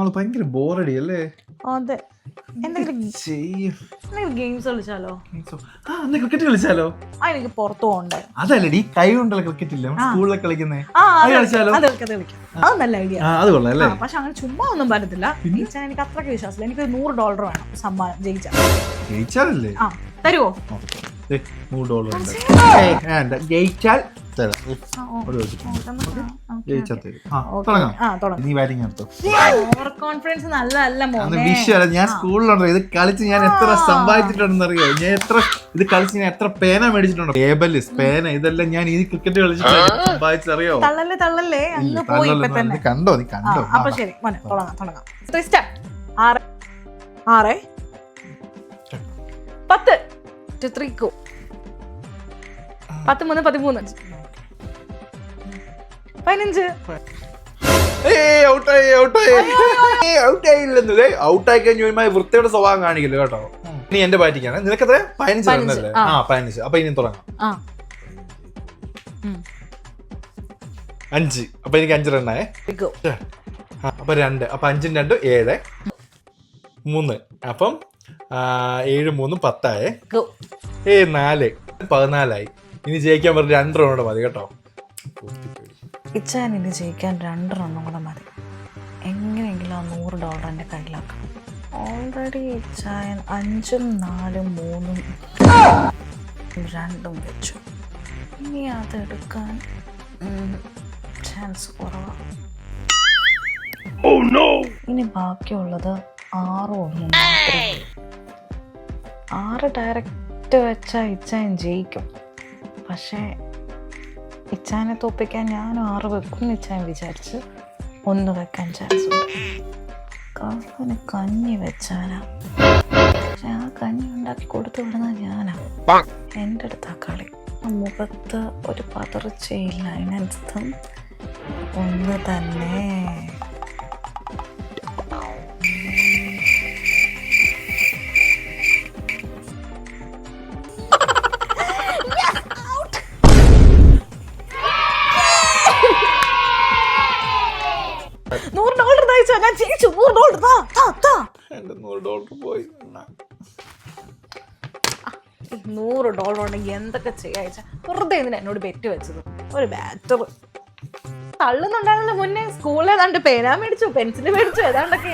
നാളെ ഭയങ്കര ബോറടി അല്ലേ? അതെ. എന്തെങ്കിലും ഗെയിംസ് കളിച്ചാലോ? ക്രിക്കറ്റ് കളിച്ചാലോ? എനിക്ക് പുറത്തു പോകണ്ടേ? അതല്ലേ കൈ കൊണ്ടുള്ള ക്രിക്കറ്റ് ഇല്ല സ്കൂളിലെ കളിക്കുന്നേ, കളിച്ചാലോ? അത് അത് നല്ല ഐഡിയ. അത് കൊള്ളാം അല്ലേ? പക്ഷെ അങ്ങനെ ചുമ്മാ ഒന്നും പറ്റത്തില്ല. എനിക്ക് അത്രയ്ക്ക് വിശ്വാസമില്ല. എനിക്ക് $100 വേണം സമ്മാനം ജയിച്ചാലല്ലേ? തരുവോ? $100 ജയിച്ചാൽ കോൺഫിഡൻസ് നല്ലതല്ല മോനെ. ഞാൻ സ്കൂളിലുണ്ടോ ഇത് കളിച്ച് ഞാൻ എത്ര സമ്പാദിച്ചിട്ടുണ്ടെന്ന് അറിയോ? ഞാൻ ഇത് കളിച്ച് ഞാൻ എത്ര പേന മേടിച്ചിട്ടുണ്ടോ? ടേബിള് പേന ഇതെല്ലാം ഞാൻ ഈ ക്രിക്കറ്റ് കളിച്ചിട്ട് സമ്പാദിച്ചറിയോ? തള്ളല്ലേ അങ്ങ് പോയി തന്നെ. കണ്ടോ നീ കണ്ടോ? അപ്പൊ ശരി മോനെ തുടങ്ങാം. 6 10 3 10 3 13 15. ഔട്ടായി കഴിഞ്ഞ വൃത്തിയുടെ സ്വഭാവം കാണിക്കില്ല കേട്ടോ. ഇനി എന്റെ ബാറ്റിക്കാണ്. നിനക്കത്ര 15 അല്ലേ? 15. അപ്പൊ ഇനി തുടങ്ങാം. 5. അപ്പൊ എനിക്ക് 5 റണ്ണായേ. അപ്പൊ 2. അപ്പൊ 5 2 7 3. അപ്പം 7 3 10 4 14. ഇനി ജയിക്കാൻ പറഞ്ഞ 2 റൗണ്ട് മതി കേട്ടോ. ഇച്ചാൻ ഇനി ജയിക്കാൻ 2 റണ്ണും കൂടെ മതി. എങ്ങനെയെങ്കിലും ആ $100 എൻ്റെ കയ്യിലാക്കണം. ഓൾറെഡി ഇച്ചായൻ 5 4 3 2 വെച്ചു. ഇനി അതെടുക്കാൻ ചാൻസ് കുറവാണ്. ഇനി ബാക്കിയുള്ളത് 6 1 മാത്രമേ. 6 ഡയറക്റ്റ് വെച്ചാൽ ഇച്ചായൻ ജയിക്കും. പക്ഷേ ഇച്ചാനെ തോപ്പിക്കാൻ ഞാൻ 6 വെക്കും ഇച്ചാൻ വിചാരിച്ച് 1 വെക്കാൻ ചാൻസ് ഉണ്ട്. കാപ്പിന് കഞ്ഞി വെച്ചാലാ. പക്ഷെ ആ കഞ്ഞി ഉണ്ടാക്കി കൊടുത്തു വിടുന്ന ഞാനാ. എൻ്റെ അടുത്താ കളി. മുഖത്ത് ഒരു പതർച്ചയില്ല. അതിനർത്ഥം 1 തന്നെ. ഞാൻ ജയിച്ചു. $100 പോയി. $100 ഉണ്ടെങ്കിൽ എന്തൊക്കെ ചെയ്യാച്ച. വെറുതെ ഇതിന് എന്നോട് ബെറ്റ് വെച്ചത്. ഒരു ബാറ്റർ തള്ളുന്നുണ്ടായിരുന്നല്ലോ മുന്നേ. സ്കൂളിൽ ഏതാണ്ട് പേന മേടിച്ചു, പെൻസിൽ മേടിച്ചു, ഏതാണ്ടൊക്കെ.